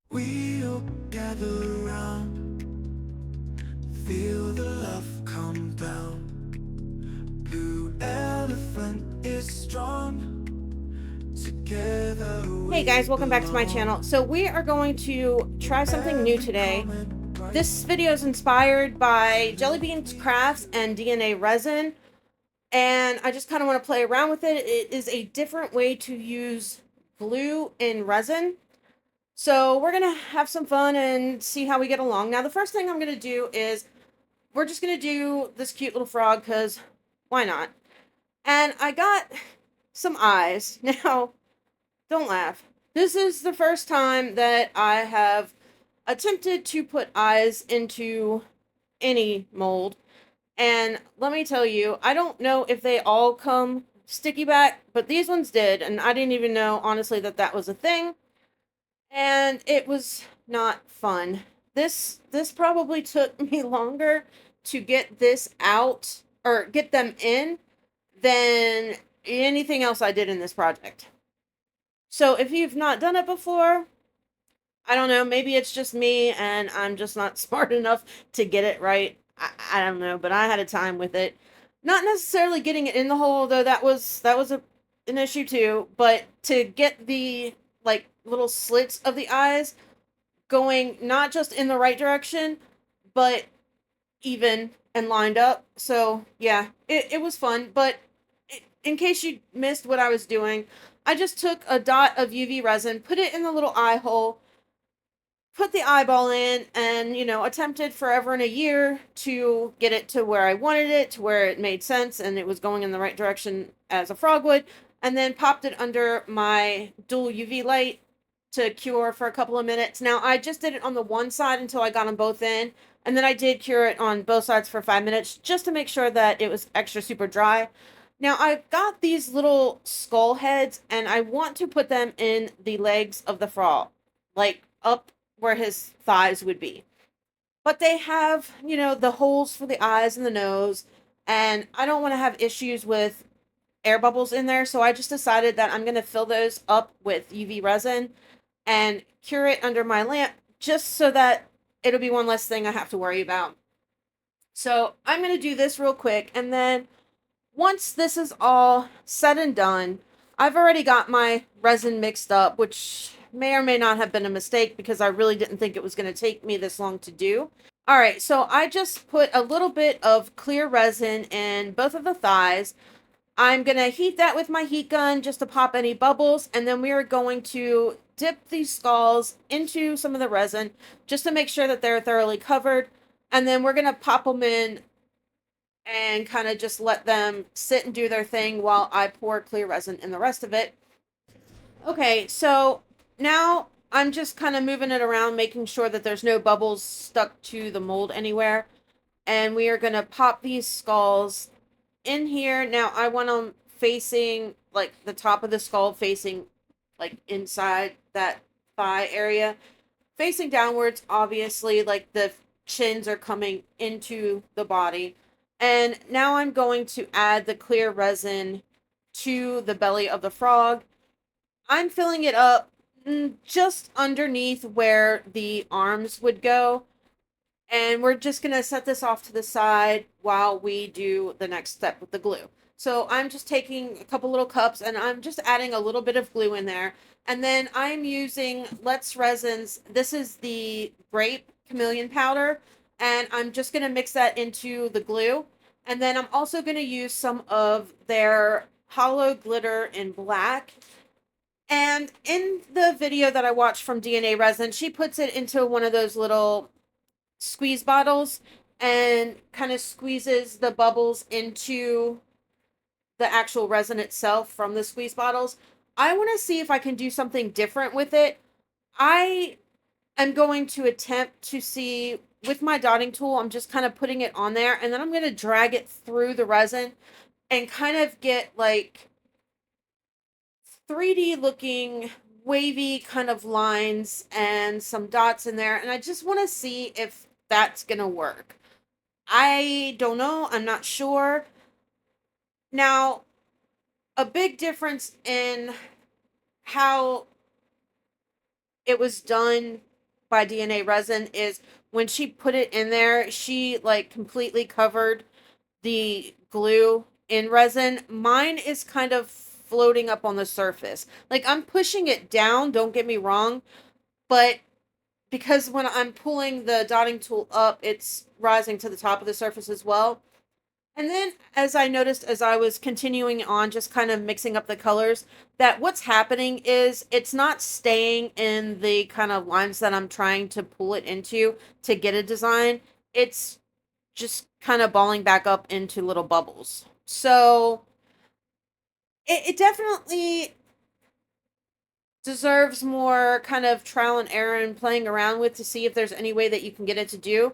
We'll gather around, feel the love come down. Blue elephant is strong. Together. Hey guys, welcome back to my channel. So we are going to try something new today. This video is inspired by Jelly Beans Crafts and DNA Resin, and I just kind of want to play around with it. It is a different way to use glue in resin. So we're gonna have some fun and see how we get along. Now the first thing I'm gonna do is we're just gonna do this cute little frog because why not? And I got some eyes. Now don't laugh. This is the first time that I have attempted to put eyes into any mold. And let me tell you, I don't know if they all come sticky back, but these ones did. And I didn't even know, honestly, that that was a thing. And it was not fun. This probably took me longer to get this out or get them in than anything else I did in this project. So if you've not done it before, I don't know, maybe it's just me and I'm just not smart enough to get it right. I don't know, but I had a time with it. Not necessarily getting it in the hole, though an issue too, but to get the like little slits of the eyes going not just in the right direction, but even and lined up. So yeah, it was fun, but in case you missed what I was doing, I just took a dot of UV resin, put it in the little eye hole, put the eyeball in, and, attempted forever and a year to get it to where I wanted it, to where it made sense and it was going in the right direction as a frog would, and then popped it under my dual UV light to cure for a couple of minutes. Now, I just did it on the one side until I got them both in, and then I did cure it on both sides for 5 minutes just to make sure that it was extra super dry. Now, I've got these little skull heads, and I want to put them in the legs of the frog, like up where his thighs would be. But they have, the holes for the eyes and the nose, and I don't want to have issues with air bubbles in there, so I just decided that I'm going to fill those up with UV resin and cure it under my lamp just so that it'll be one less thing I have to worry about. So I'm going to do this real quick, and then once this is all said and done, I've already got my resin mixed up, which may or may not have been a mistake because I really didn't think it was going to take me this long to do. All right, so I just put a little bit of clear resin in both of the thighs. I'm going to heat that with my heat gun just to pop any bubbles, and then we are going to dip these skulls into some of the resin just to make sure that they're thoroughly covered, and then we're going to pop them in and kind of just let them sit and do their thing while I pour clear resin in the rest of it. Okay, so now I'm just kind of moving it around, making sure that there's no bubbles stuck to the mold anywhere. And we are going to pop these skulls in here. Now I want them facing, like the top of the skull facing like inside that thigh area. Facing downwards, obviously, like the chins are coming into the body. And now I'm going to add the clear resin to the belly of the frog. I'm filling it up just underneath where the arms would go. And we're just going to set this off to the side while we do the next step with the glue. So I'm just taking a couple little cups and I'm just adding a little bit of glue in there. And then I'm using Let's Resins. This is the grape chameleon powder. And I'm just going to mix that into the glue. And then I'm also going to use some of their hollow glitter in black. And in the video that I watched from DNA Resin, she puts it into one of those little squeeze bottles and kind of squeezes the bubbles into the actual resin itself from the squeeze bottles. I want to see if I can do something different with it. I am going to attempt to see with my dotting tool. I'm just kind of putting it on there and then I'm going to drag it through the resin and kind of get like 3D looking wavy kind of lines and some dots in there. And I just want to see if that's going to work. I don't know. I'm not sure. Now, a big difference in how it was done by DNA Resin is when she put it in there, she like completely covered the glue in resin. Mine is kind of floating up on the surface. Like I'm pushing it down, don't get me wrong, but because when I'm pulling the dotting tool up, it's rising to the top of the surface as well. And then as I noticed as I was continuing on, just kind of mixing up the colors, that what's happening is it's not staying in the kind of lines that I'm trying to pull it into to get a design. It's just kind of balling back up into little bubbles. So it definitely deserves more kind of trial and error and playing around with to see if there's any way that you can get it to do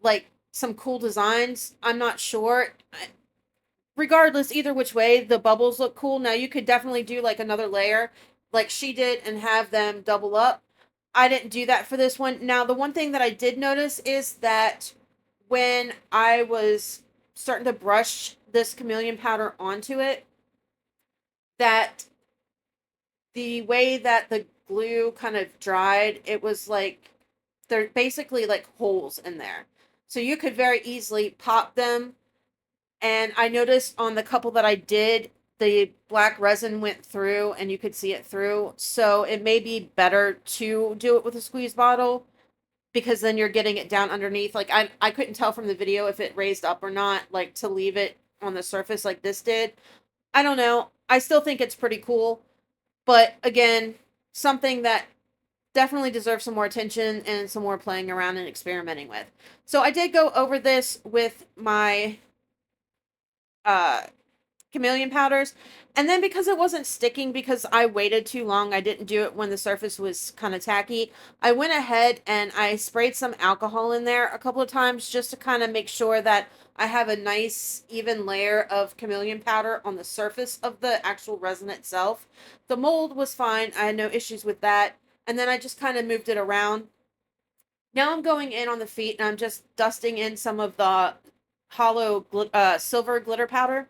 like some cool designs. I'm not sure. Regardless, either which way, the bubbles look cool. Now you could definitely do like another layer like she did and have them double up. I didn't do that for this one. Now the one thing that I did notice is that when I was starting to brush this chameleon powder onto it, that the way that the glue kind of dried, it was like they're basically like holes in there. So you could very easily pop them. And I noticed on the couple that I did, the black resin went through and you could see it through. So it may be better to do it with a squeeze bottle because then you're getting it down underneath. Like I couldn't tell from the video if it raised up or not, like to leave it on the surface like this did. I don't know. I still think it's pretty cool. But again, something that definitely deserves some more attention and some more playing around and experimenting with. So I did go over this with my chameleon powders, and then because it wasn't sticking, because I waited too long, I didn't do it when the surface was kind of tacky, I went ahead and I sprayed some alcohol in there a couple of times just to kind of make sure that I have a nice even layer of chameleon powder on the surface of the actual resin itself. The mold was fine, I had no issues with that, and then I just kind of moved it around. Now I'm going in on the feet and I'm just dusting in some of the hollow silver glitter powder,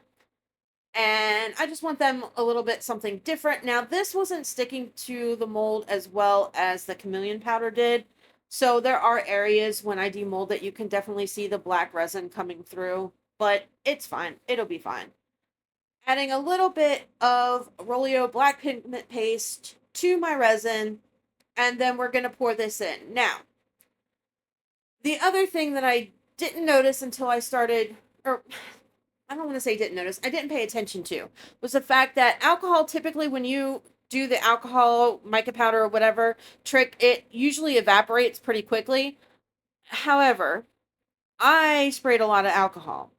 and I just want them a little bit something different. Now this wasn't sticking to the mold as well as the chameleon powder did, so there are areas when I demold it you can definitely see the black resin coming through, but it's fine, it'll be fine. Adding a little bit of Rolio black pigment paste to my resin, and then we're going to pour this in. Now the other thing that I didn't notice until I started, or I don't want to say didn't notice, I didn't pay attention to, was the fact that alcohol, typically when you do the alcohol, mica powder, or whatever trick, it usually evaporates pretty quickly. However, I sprayed a lot of alcohol.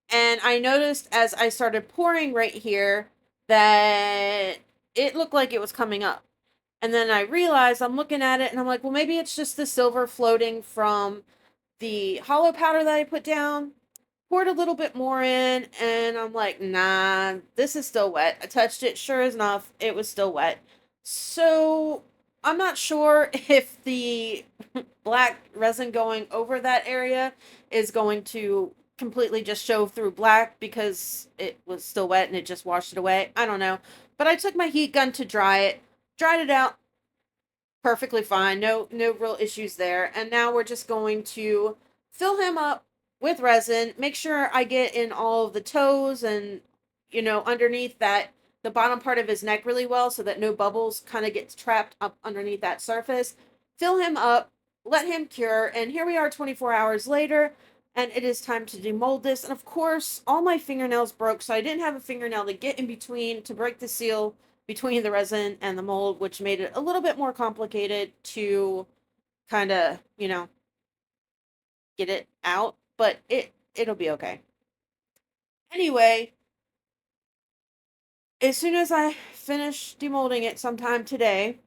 And I noticed as I started pouring right here that it looked like it was coming up. And then I realized, I'm looking at it and I'm like, well, maybe it's just the silver floating from the hollow powder that I put down. Poured a little bit more in and I'm like, nah, this is still wet. I touched it, sure enough, it was still wet. So I'm not sure if the black resin going over that area is going to completely just show through black because it was still wet and it just washed it away. I don't know. But I took my heat gun to dry it, dried it out perfectly fine. No real issues there. And now we're just going to fill him up with resin, make sure I get in all of the toes and, you know, underneath that, the bottom part of his neck really well so that no bubbles kind of gets trapped up underneath that surface. Fill him up, let him cure, and here we are 24 hours later, and it is time to demold this. And of course, all my fingernails broke, so I didn't have a fingernail to get in between to break the seal between the resin and the mold, which made it a little bit more complicated to kind of, you know, get it out. But it'll be okay. Anyway, as soon as I finish demolding it sometime today,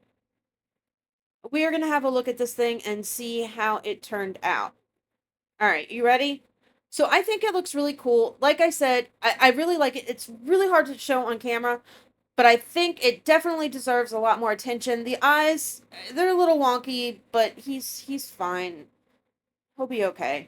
we are going to have a look at this thing and see how it turned out. All right, you ready? So I think it looks really cool. Like I said, I really like it. It's really hard to show on camera, but I think it definitely deserves a lot more attention. The eyes, they're a little wonky, but he's fine. He'll be okay.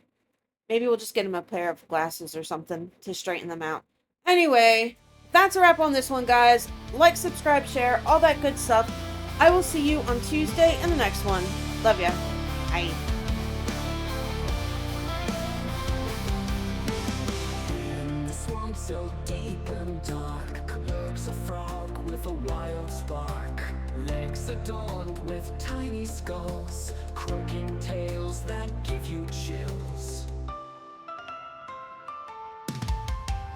Maybe we'll just get him a pair of glasses or something to straighten them out. Anyway, that's a wrap on this one, guys. Like, subscribe, share, all that good stuff. I will see you on Tuesday in the next one. Love ya. Bye. In the swamp so deep and dark lurks a frog with a wild spark. Legs adorned with tiny skulls, croaking tales that give you chills.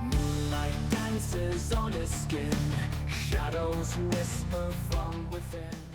Moonlight dances on his skin, shadows whisper from within.